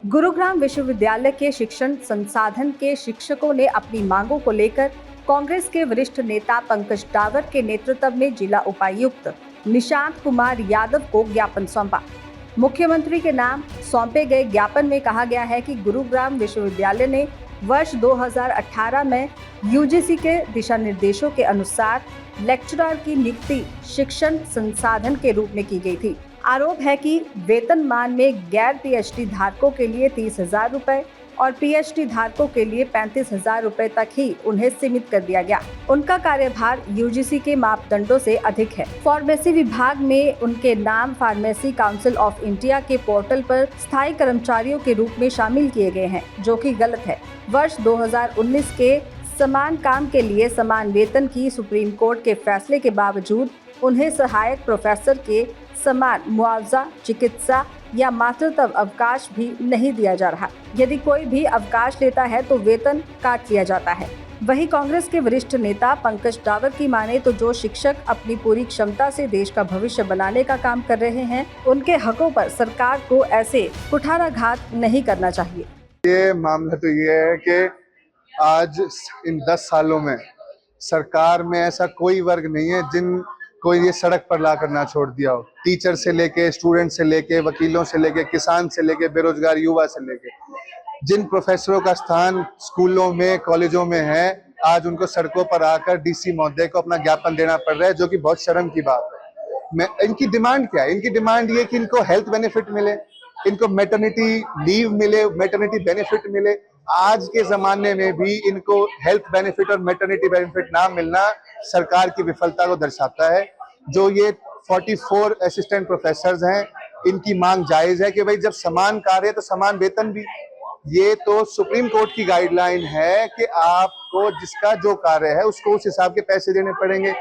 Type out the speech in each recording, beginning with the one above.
गुरुग्राम विश्वविद्यालय के शिक्षण संसाधन के शिक्षकों ने अपनी मांगों को लेकर कांग्रेस के वरिष्ठ नेता पंकज डावर के नेतृत्व में जिला उपायुक्त निशांत कुमार यादव को ज्ञापन सौंपा। मुख्यमंत्री के नाम सौंपे गए ज्ञापन में कहा गया है कि गुरुग्राम विश्वविद्यालय ने वर्ष 2018 में यूजीसी के दिशा निर्देशों के अनुसार लेक्चरर की नियुक्ति शिक्षण संसाधन के रूप में की गई थी। आरोप है कि वेतनमान में गैर पीएचडी धारकों के लिए 30,000 रुपए और पीएचडी धारकों के लिए 35,000 रुपए तक ही उन्हें सीमित कर दिया गया। उनका कार्यभार यूजीसी के मापदंडों से अधिक है। फार्मेसी विभाग में उनके नाम फार्मेसी काउंसिल ऑफ इंडिया के पोर्टल पर स्थायी कर्मचारियों के रूप में शामिल किए गए हैं, जो कि गलत है। वर्ष 2019 के समान काम के लिए समान वेतन की सुप्रीम कोर्ट के फैसले के बावजूद उन्हें सहायक प्रोफेसर के समान मुआवजा, चिकित्सा या मातृत्व अवकाश भी नहीं दिया जा रहा। यदि कोई भी अवकाश लेता है तो वेतन काट लिया जाता है। वहीं कांग्रेस के वरिष्ठ नेता पंकज डावर की माने तो जो शिक्षक अपनी पूरी क्षमता से देश का भविष्य बनाने का काम कर रहे हैं, उनके हकों पर सरकार को ऐसे कुठाराघात नहीं करना चाहिए। ये मामला तो ये है कि आज इन 10 सालों में सरकार में ऐसा कोई वर्ग नहीं है जिन को ये सड़क पर ला कर ना छोड़ दिया हो। टीचर से लेके, स्टूडेंट से लेके, वकीलों से लेके, किसान से लेके, बेरोजगार युवा से लेके, जिन प्रोफेसरों का स्थान स्कूलों में, कॉलेजों में है, आज उनको सड़कों पर आकर डीसी महोदय को अपना ज्ञापन देना पड़ रहा है, जो कि बहुत शर्म की बात है। इनकी डिमांड क्या है? इनकी डिमांड ये कि इनको हेल्थ बेनिफिट मिले, इनको मैटरनिटी लीव मिले, मैटरनिटी बेनिफिट मिले। आज के जमाने में भी इनको हेल्थ बेनिफिट और मैटरनिटी बेनिफिट ना मिलना सरकार की विफलता को दर्शाता है। जो ये 44 असिस्टेंट प्रोफेसर्स हैं, इनकी मांग जायज है कि भाई जब समान कार्य तो समान वेतन भी। ये तो सुप्रीम कोर्ट की गाइडलाइन है कि आपको जिसका जो कार्य है उसको उस हिसाब के पैसे देने पड़ेंगे।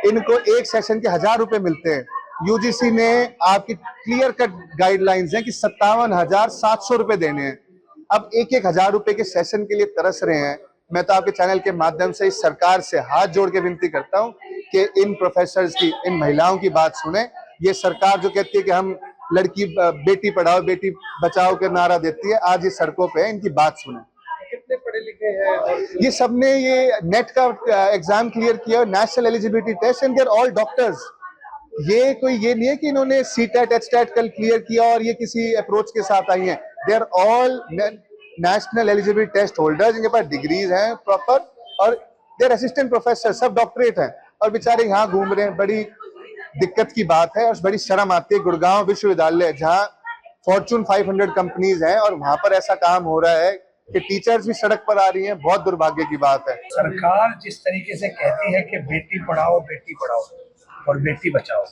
इनको एक सेशन के 1,000 रुपए मिलते हैं। यूजीसी ने आपकी क्लियर कट गाइडलाइंस है कि 57,700 रुपए देने हैं। अब एक 1,000 रुपए के सेशन के लिए तरस रहे हैं। मैं तो आपके चैनल के माध्यम से इस सरकार से हाथ जोड़ के विनती करता हूं कि इन प्रोफेसर्स की, इन महिलाओं की बात सुने। ये सरकार जो कहती है कि हम लड़की बेटी पढ़ाओ बेटी बचाओ के नारा देती है, आज ये सड़कों पे है, इनकी बात सुने। कितने पढ़े लिखे हैं? ये सबने ये नेट का एग्जाम क्लियर किया, national eligibility test, and they're all doctors. ये कोई ये नहीं है कि इन्होंने सीटेट एचटेट कल क्लियर किया और ये किसी अप्रोच के साथ आई हैं। They are all national eligibility test holders, इनके पास डिग्रीज हैं प्रॉपर, और देयर असिस्टेंट प्रोफेसर सब डॉक्टरेट हैं, और बेचारे यहाँ घूम रहे हैं। बड़ी दिक्कत की बात है और बड़ी शर्म आती है। गुड़गांव विश्वविद्यालय जहाँ फॉर्चून 500 कंपनीज हैं और वहां पर ऐसा काम हो रहा है कि टीचर्स भी सड़क पर आ रही हैं। बहुत दुर्भाग्य की बात है। सरकार जिस तरीके से कहती है कि बेटी पढ़ाओ और बेटी बचाओ,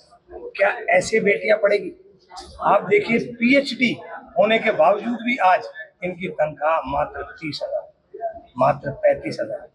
क्या ऐसे बेटियां पढ़ेगी? आप देखिए, पीएचडी होने के बावजूद भी आज इनकी तनख्वाह मात्र 30,000, मात्र 35,000,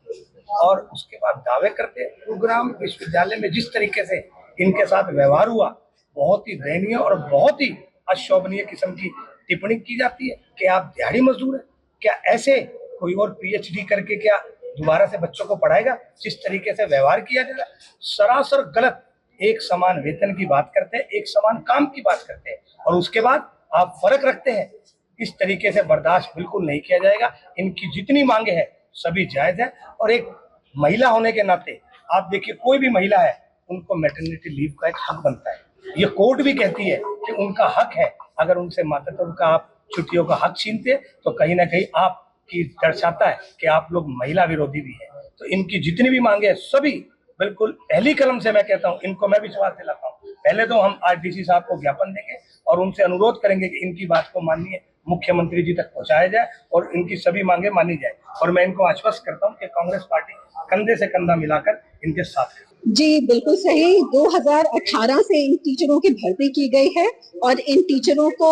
और उसके बाद दावे करते हैं। गुरुग्राम विश्वविद्यालय में जिस तरीके से इनके साथ व्यवहार हुआ, बहुत ही दयनीय और बहुत ही अशोभनीय किस्म की टिप्पणी की जाती है कि आप दिहाड़ी मजदूर हैं। क्या ऐसे कोई और पीएचडी करके क्या दोबारा से बच्चों को पढ़ाएगा? जिस तरीके से व्यवहार किया जा रहा है, सरासर गलत। एक समान वेतन की बात करते हैं, एक समान काम की बात करते हैं, और उसके बाद आप फर्क रखते हैं। इस तरीके से बर्दाश्त बिल्कुल नहीं किया जाएगा। इनकी जितनी मांगे हैं सभी जायज है, और एक महिला होने के नाते आप देखिए, कोई भी महिला है उनको मैटरनिटी लीव का एक हक बनता है। ये कोर्ट भी कहती है कि उनका हक है। अगर उनसे मातृत्व का आप छुट्टियों का हक छीनते तो कहीं ना कहीं आपकी दर्शाता है कि आप लोग महिला विरोधी भी है। तो इनकी जितनी भी मांगे हैं सभी बिल्कुल पहली कलम से मैं कहता हूँ, इनको मैं विश्वास दिलाता हूँ। पहले तो हम आज डीसी साहब को ज्ञापन देंगे और उनसे अनुरोध करेंगे कि इनकी बात को माननीय मुख्यमंत्री जी तक पहुंचाया जाए और इनकी सभी मांगे मानी जाए। और मैं इनको आश्वस्त करता हूं कि कांग्रेस पार्टी कंधे से कंधा मिलाकर इनके साथ है। जी बिल्कुल सही। 2018 से इन टीचरों की भर्ती की गई है, और इन टीचरों को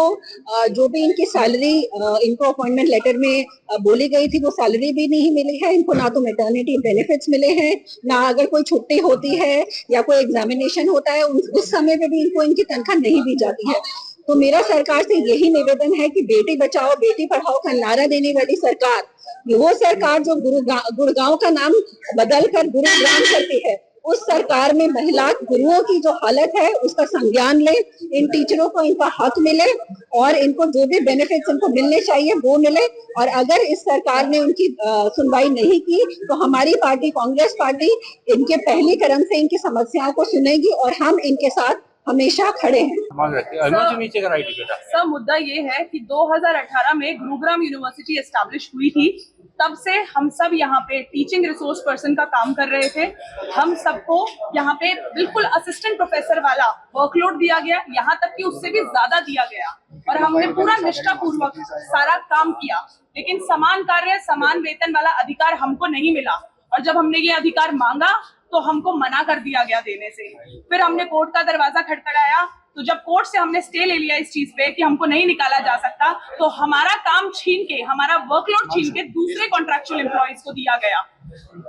जो भी इनकी सैलरी इनको अपॉइंटमेंट लेटर में बोली गई थी, वो सैलरी भी नहीं मिली है इनको। ना तो मैटरनिटी बेनिफिट्स मिले हैं, ना अगर कोई छुट्टी होती है या कोई एग्जामिनेशन होता है उस समय पे भी इनको इनकी तनख्वाह नहीं दी जाती है। तो मेरा सरकार से यही निवेदन है कि बेटी बचाओ बेटी पढ़ाओ का नारा देने वाली सरकार, वो सरकार जो गुड़गांव का नाम बदल कर गुरुग्राम करती है, उस सरकार में महिला गुरुओं की जो हालत है उसका संज्ञान ले, इन टीचरों को इनका हक मिले और इनको जो भी बेनिफिट्स इनको मिलने चाहिए वो मिले। और अगर इस सरकार ने उनकी सुनवाई नहीं की तो हमारी पार्टी कांग्रेस पार्टी इनके पहले कदम से इनकी समस्याओं को सुनेगी और हम इनके साथ हमेशा खड़े हैं। सर मुद्दा ये है कि 2018 में गुरुग्राम यूनिवर्सिटी एस्टैब्लिश हुई थी, तब से हम सब यहाँ पे टीचिंग रिसोर्स पर्सन का काम कर रहे थे। हम सबको यहाँ पे बिल्कुल असिस्टेंट प्रोफेसर वाला वर्कलोड दिया गया, यहाँ तक कि उससे भी ज्यादा दिया गया और हमने पूरा निष्ठापूर्वक सारा काम किया, लेकिन समान कार्य समान वेतन वाला अधिकार हमको नहीं मिला। और जब हमने ये अधिकार मांगा तो हमको मना कर दिया गया देने से। फिर हमने कोर्ट का दरवाजा खटखटाया, तो जब कोर्ट से हमने स्टे ले लिया इस चीज पे कि हमको नहीं निकाला जा सकता, तो हमारा काम छीन के, हमारा वर्कलोड छीन के दूसरे कॉन्ट्रैक्चुअल एम्प्लॉइज को दिया गया।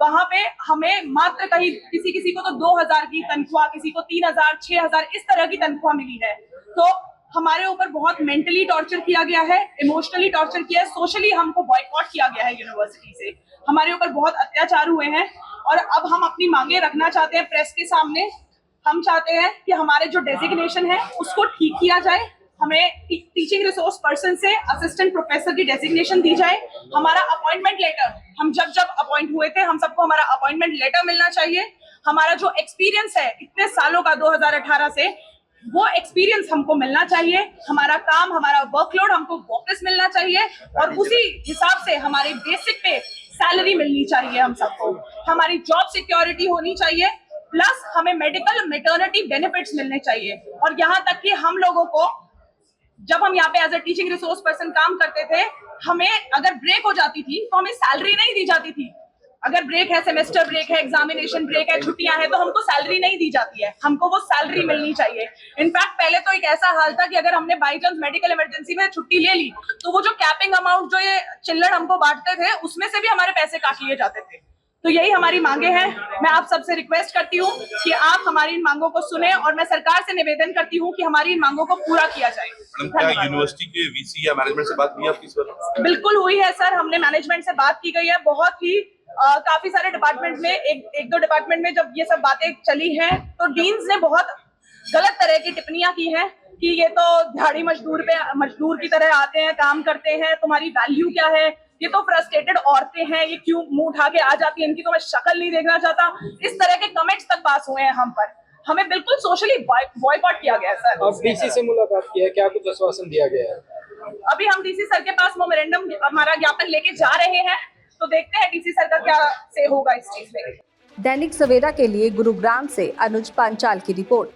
वहां पे हमें मात्र कहीं किसी को तो 2000 की तनख्वाह, किसी को 3000, 6000 इस तरह की तनख्वाह मिली है। तो हमारे ऊपर बहुत मेंटली टॉर्चर किया गया है, इमोशनली टॉर्चर किया है, सोशली हमको बॉयकॉट किया गया है यूनिवर्सिटी से। हमारे ऊपर बहुत अत्याचार हुए हैं और अब हम अपनी मांगे रखना चाहते हैं प्रेस के सामने। हम चाहते हैं कि हमारे जो डेजिग्नेशन है उसको ठीक किया जाए, हमें टीचिंग रिसोर्स पर्सन से असिस्टेंट प्रोफेसर की डेजिग्नेशन दी जाए। हमारा अपॉइंटमेंट लेटर, हम जब अपॉइंट हुए थे हम सबको हमारा अपॉइंटमेंट लेटर मिलना चाहिए। हमारा जो एक्सपीरियंस है इतने सालों का 2018 से, वो एक्सपीरियंस हमको मिलना चाहिए। हमारा काम, हमारा वर्कलोड हमको वापस मिलना चाहिए और उसी हिसाब से हमारे बेसिक पे सैलरी मिलनी चाहिए हम सबको। हमारी जॉब सिक्योरिटी होनी चाहिए, प्लस हमें मेडिकल मैटरनिटी बेनिफिट्स मिलने चाहिए। और यहाँ तक कि हम लोगों को, जब हम यहाँ पे as a teaching resource person काम करते थे, हमें अगर ब्रेक हो जाती थी तो हमें सैलरी नहीं दी जाती थी। अगर ब्रेक है, सेमेस्टर ब्रेक है, एग्जामिनेशन ब्रेक है, छुट्टियां हैं, तो हमको सैलरी नहीं दी जाती है। हमको वो सैलरी मिलनी चाहिए। इनफैक्ट पहले तो एक ऐसा हाल था कि अगर हमने बाई चांस मेडिकल इमरजेंसी में छुट्टी ले ली तो वो जो कैपिंग अमाउंट, जो ये चिल्लड़ हमको बांटते थे, उसमें से भी हमारे पैसे काट लिए जाते थे। तो यही हमारी मांगे हैं। मैं आप सबसे रिक्वेस्ट करती हूँ कि आप हमारी इन मांगों को सुने और मैं सरकार से निवेदन करती हूँ कि हमारी इन मांगों को पूरा किया जाए। क्या यूनिवर्सिटी के वीसी या मैनेजमेंट से बात हुई आपकी इस बार? बिल्कुल हुई है सर, हमने मैनेजमेंट से बात की गई है। बहुत ही काफी सारे डिपार्टमेंट में, एक दो डिपार्टमेंट में जब ये सब बातें चली हैं तो डीन्स ने बहुत गलत तरह की टिप्पणियां की हैं कि ये तो दिहाड़ी मजदूर की तरह आते हैं, काम करते हैं, तुम्हारी वैल्यू क्या है, ये तो फ्रस्ट्रेटेड औरतें हैं, ये क्यों मुंह उठा के आ जाती है, इनकी तो मैं शक्ल नहीं देखना चाहता। इस तरह के कमेंट्स तक पास हुए हैं हम पर। हमें बिल्कुल सोशली बॉयकॉट किया गया है सर। अब डीसी से मुलाकात की है, क्या कुछ आश्वासन दिया गया है? अभी हम डीसी सर के पास मेमोरेंडम, हमारा ज्ञापन लेके जा रहे हैं, तो देखते हैं डीसी सर का क्या से होगा इस चीज में। दैनिक सवेरा के लिए गुरुग्राम से अनुज पांचाल की रिपोर्ट।